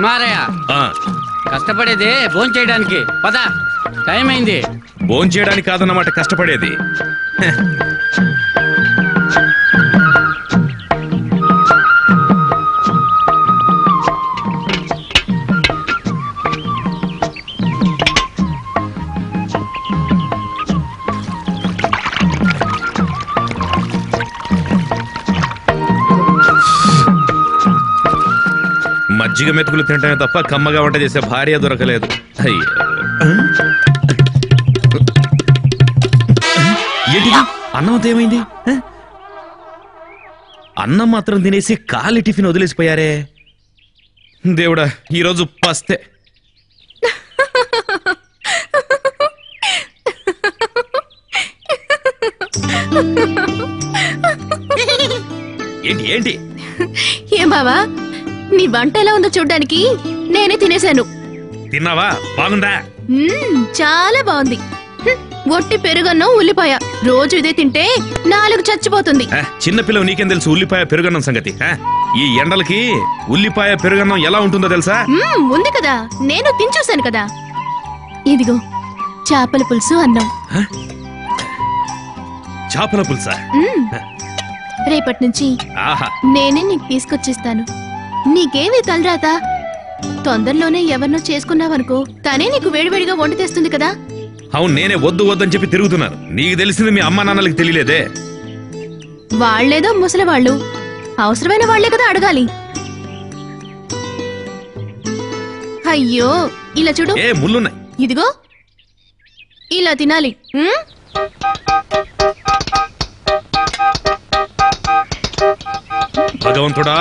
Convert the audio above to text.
కుమారయ్య కష్టపడేది భోజనం చేయడానికి పద టైం అయింది. భోజనం చేయడానికి కాదన్నమాట కష్టపడేది. మజ్జిగ మెతుకులు తింటమే తప్ప కమ్మగా వంట చేసే భార్య దొరకలేదు. అయ్యో అన్నం ఏమైంది? అన్నం మాత్రం తినేసి ఖాళీ టిఫిన్ వదిలేసిపోయారే. దేవుడా ఈరోజు పస్తే. ఏంటి ఏంటి ఏం బావా, నీ వంట ఎలా ఉందో చూడ్డానికి నేనే తినేశాను. తిన్నావా? బాగుందా? చాలా బాగుంది. ఒట్టి పెరుగన్నం ఉల్లిపాయ రోజు ఇదే తింటే నాలుగు చచ్చిపోతుంది. చిన్నపిల్లవు నీకేం తెలుసు ఉల్లిపాయ పెరుగన్నం సంగతి? ఈ ఎండలకి ఉల్లిపాయ పెరుగన్నం ఎలా ఉంటుందో తెలుసా? ఉంది కదా, నేను తినచూశాను కదా. ఇదిగో చేపల పులుసు అన్నం. చేపల పులుసా? రేపటి నుంచి నేనే నీకు తీసుకొచ్చిస్తాను. నీకేమి తలరాత? తొందరలోనే ఎవరినో చేసుకున్నావనుకో, తనే నీకు వేడివేడిగా వంట తెస్తుంది కదా. అవును, నేనే వద్దు వద్దని చెప్పి తిరుగుతున్నారు. నీకు తెలిసింది మీ అమ్మా నాన్నలకి తెలియలేదే. వాళ్లేదో ముసలి వాళ్ళు, అవసరమైన వాళ్లే కదా అడగాలి. అయ్యో ఇలా చూడు, ఏ ముళ్ళున్నాయి. ఇదిగో ఇలా తినాలి. భగవంతుడా